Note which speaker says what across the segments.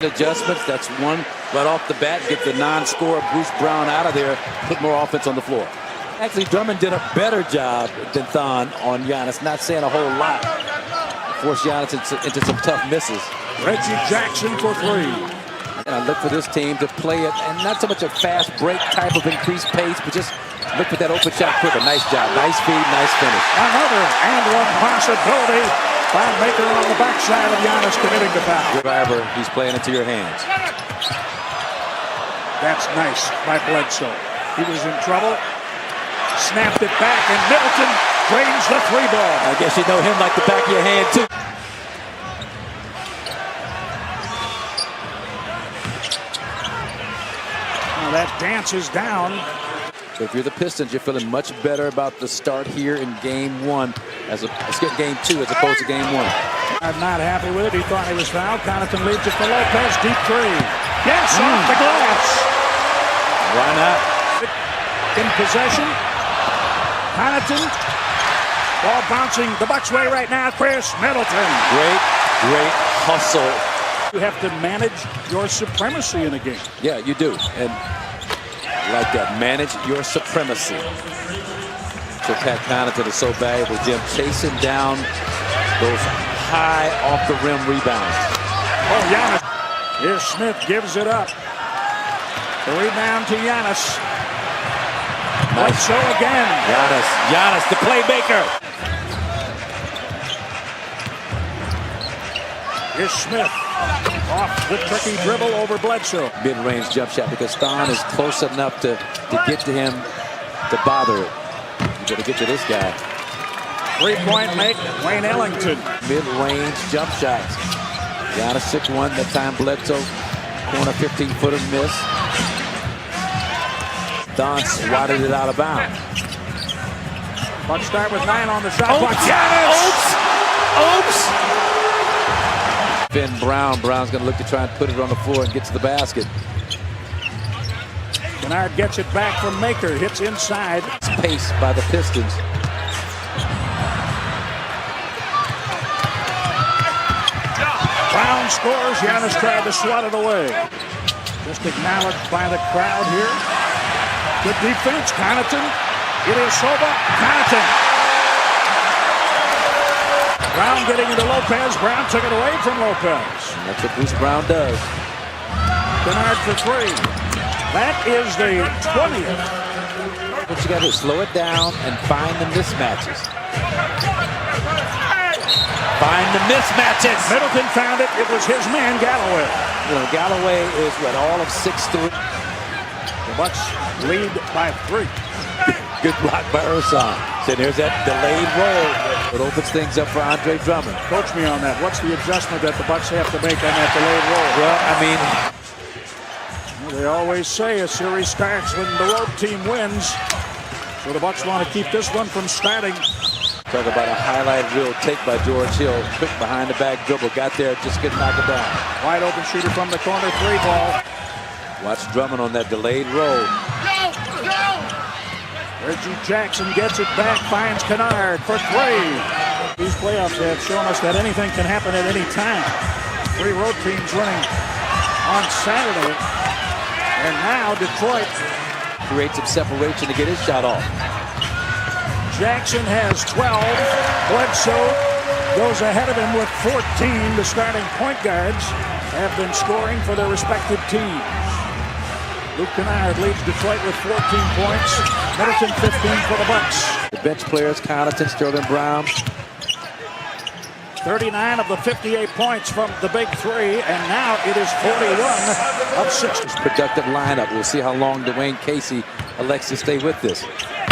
Speaker 1: Adjustments, that's one right off the bat. Get the non-scorer Bruce Brown out of there, put more offense on the floor. Actually, Drummond did a better job than Thon on Giannis, not saying a whole lot. Forced Giannis into some tough misses.
Speaker 2: Reggie Jackson for three.
Speaker 1: And I look for this team to play it, and not so much a fast break type of increased pace, but just look for that open shot quicker. Nice job, nice feed, nice finish.
Speaker 2: Another and one possibility by Maker on the backside of Giannis committing the foul.
Speaker 1: Driver, he's playing into your hands.
Speaker 2: That's nice by Bledsoe. He was in trouble. Snapped it back, and Middleton drains the three ball.
Speaker 1: I guess you know him like the back of your hand, too.
Speaker 2: Now that dance is down.
Speaker 1: So if you're the Pistons, you're feeling much better about the start here in game one, game two as opposed to game one.
Speaker 2: I'm not happy with it. He thought he was fouled. Connaughton leads it for Lopez. Deep three. Yes, off the glass.
Speaker 1: Why not?
Speaker 2: In possession. Connaughton. Ball bouncing the Bucks way right now. Chris Middleton.
Speaker 1: Great hustle.
Speaker 2: You have to manage your supremacy in a game.
Speaker 1: Yeah, you do. And like that, manage your supremacy. So Pat Connaughton is so valuable, Jim, chasing down those high off the rim rebounds.
Speaker 2: Oh, Giannis. Here's Smith, gives it up. The rebound to Giannis. Nice. So again.
Speaker 1: Giannis, the playmaker.
Speaker 2: Here's Smith. Off the tricky dribble over Bledsoe.
Speaker 1: Mid-range jump shot because Thon is close enough to get to him to bother it. You better get to this guy.
Speaker 2: Three-point make, Wayne Ellington.
Speaker 1: Mid-range jump shots. Giannis 6-1, that time Bledsoe. Corner 15-footer miss. Thon swatted it out of bounds.
Speaker 2: Bucks start with 9 on the shot clock.
Speaker 1: Oops! Finn Brown's going to look to try and put it on the floor and get to the basket.
Speaker 2: Kennard gets it back from Maker. Hits inside.
Speaker 1: It's paced by the Pistons.
Speaker 2: Brown scores. Giannis tried to swat it away. Just acknowledged by the crowd here. Good defense. Connaughton. It is Soba. Connaughton. Brown getting into Lopez. Brown took it away from Lopez.
Speaker 1: And that's what Bruce Brown does.
Speaker 2: Kennard for three. That is the 20th.
Speaker 1: What you got to do, slow it down and find the mismatches. Find the mismatches.
Speaker 2: Middleton found it. It was his man, Galloway.
Speaker 1: You know, Galloway is all of 6'3".
Speaker 2: The Bucks lead by 3.
Speaker 1: Good block by Ersan. So there's that delayed roll. It opens things up for Andre Drummond.
Speaker 2: Coach me on that. What's the adjustment that the Bucks have to make on that delayed roll?
Speaker 1: Well, I mean,
Speaker 2: they always say a series starts when the road team wins. So the Bucks want to keep this one from starting.
Speaker 1: Talk about a highlight reel take by George Hill. Quick behind the back dribble. Got there, just couldn't knock it down.
Speaker 2: Wide open shooter from the corner, 3 ball.
Speaker 1: Watch Drummond on that delayed roll.
Speaker 2: Reggie Jackson gets it back, finds Kennard for 3. These playoffs have shown us that anything can happen at any time. 3 road teams running on Saturday. And now Detroit
Speaker 1: creates some separation to get his shot off.
Speaker 2: Jackson has 12. Bledsoe goes ahead of him with 14. The starting point guards have been scoring for their respective teams. Luke Kennard leads Detroit with 14 points. Middleton 15 for the Bucks.
Speaker 1: The bench players, Connaughton, Sterling Brown.
Speaker 2: 39 of the 58 points from the big 3, and now it is 41 of 60.
Speaker 1: Productive lineup. We'll see how long Dwayne Casey elects to stay with this.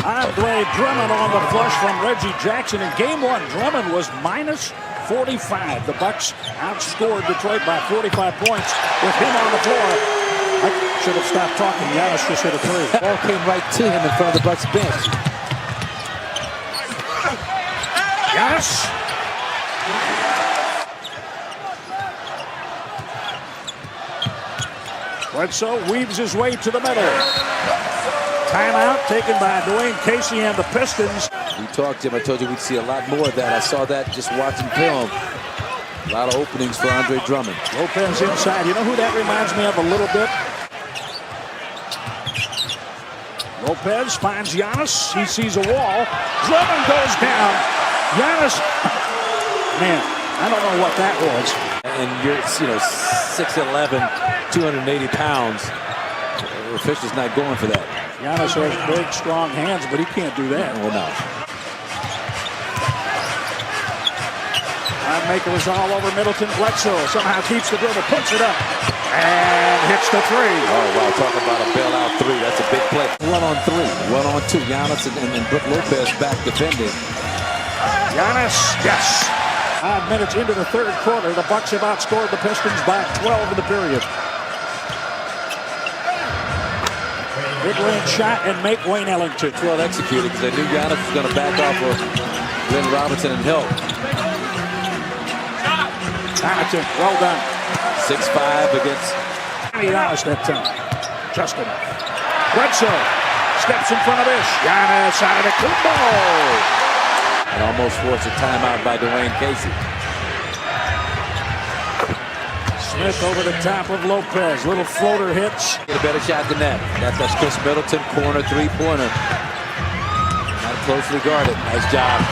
Speaker 2: Andre Drummond on the flush from Reggie Jackson. In game 1, Drummond was minus 45. The Bucks outscored Detroit by 45 points with him on the floor. I should have stopped talking. Giannis just hit a 3.
Speaker 1: Ball came right to him in front of the Bucks bench.
Speaker 2: Giannis. Bledsoe weaves his way to the middle. Timeout taken by Dwayne Casey and the Pistons.
Speaker 1: We talked, Jim. I told you we'd see a lot more of that. I saw that just watching film. A lot of openings for Andre Drummond.
Speaker 2: Lopez inside. You know who that reminds me of a little bit? Lopez finds Giannis. He sees a wall. Drummond goes down. Giannis, man, I don't know what that was.
Speaker 1: And you're, 6'11", 280 pounds. The official's not going for that.
Speaker 2: Giannis has big, strong hands, but he can't do that.
Speaker 1: Well, no.
Speaker 2: Maker is all over Middleton. Bledsoe somehow keeps the dribble, puts it up, and hits the three.
Speaker 1: Oh, wow, talk about a bailout three. That's a big play. 1-on-3, 1-on-2. Giannis and Brook Lopez back defending.
Speaker 2: Giannis, yes. 5 minutes into the third quarter, the Bucks have outscored the Pistons by 12 in the period. Mid-range shot and make Wayne Ellington.
Speaker 1: Well executed because they knew Giannis was going to back off of Glenn Robinson and help.
Speaker 2: Ellington, well done.
Speaker 1: 6'5" against
Speaker 2: Giannis that time. Justin. Bledsoe steps in front of Ish. Giannis out of the combo.
Speaker 1: And almost forced a timeout by Dwayne Casey.
Speaker 2: Smith over the top of Lopez. Little floater hits.
Speaker 1: Get a better shot than that. That's Chris Middleton, corner three-pointer. Not closely guarded. Nice job.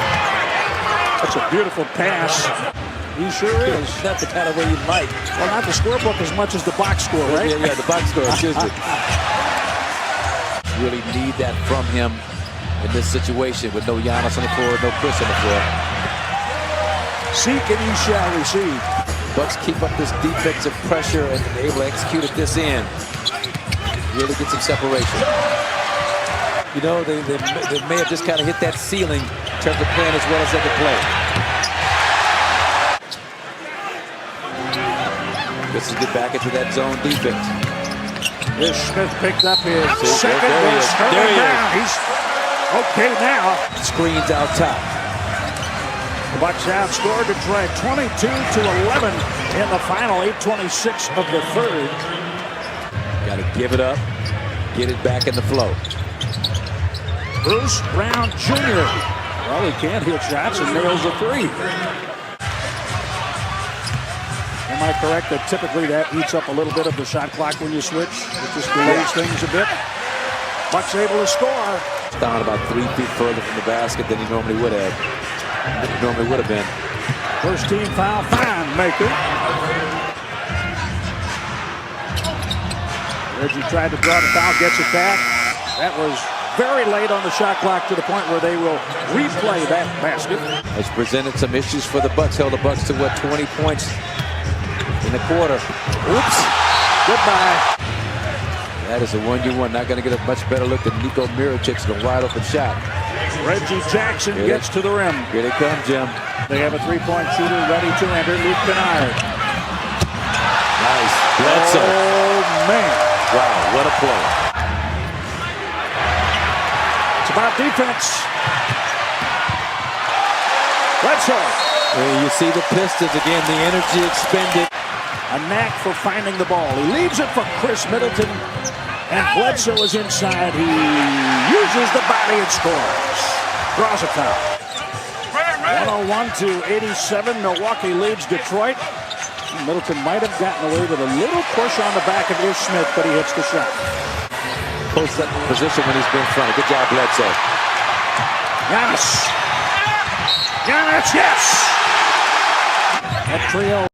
Speaker 2: That's a beautiful pass. He sure is.
Speaker 1: That's the kind of way you like.
Speaker 2: Well, not the scorebook as much as the box score, right?
Speaker 1: Yeah, the box score. Excuse me. Really need that from him in this situation with no Giannis on the floor, no Chris on the floor.
Speaker 2: Seek and he shall receive.
Speaker 1: Bucks keep up this defensive pressure and able to execute at this end. Really get some separation. They may have just kind of hit that ceiling in terms of playing as well as they could play. This is get back into that zone defense.
Speaker 2: Ish Smith picked up his second.
Speaker 1: There he is.
Speaker 2: He's okay now.
Speaker 1: Screens out top.
Speaker 2: The Bucks outscored Detroit 22-11 in the final 8:26 of the third.
Speaker 1: Got to give it up, get it back in the flow.
Speaker 2: Bruce Brown Jr. Well, he can't hit shots and nails a three. Am I correct that typically that eats up a little bit of the shot clock when you switch? It just delays things a bit. Bucks able to score.
Speaker 1: Down about 3 feet further from the basket than he normally would have. Been.
Speaker 2: First team foul, fine, Maker. Reggie tried to draw the foul, gets it back. That was very late on the shot clock to the point where they will replay that basket.
Speaker 1: Has presented some issues for the Bucks. Held the Bucks to 20 points in the quarter. Oops.
Speaker 2: Goodbye.
Speaker 1: That is a 1-1. Not going to get a much better look than Niko Mirotic's a wide open shot.
Speaker 2: Reggie Jackson gets to the rim.
Speaker 1: Here they come, Jim.
Speaker 2: They have a three-point shooter ready to enter, Luke Kennard.
Speaker 1: Nice. Bledsoe.
Speaker 2: Oh, man.
Speaker 1: Wow, what a play.
Speaker 2: It's about defense. Bledsoe.
Speaker 1: And you see the Pistons again, the energy expended.
Speaker 2: A knack for finding the ball. He leaves it for Chris Middleton. And Bledsoe is inside. He uses the body and scores. Draws a foul. 101-87. Milwaukee leads Detroit. Middleton might have gotten away with a little push on the back of Ish Smith, but he hits the shot.
Speaker 1: Post that position when he's been front. Good job, Bledsoe.
Speaker 2: Giannis. Giannis, yes! That trio.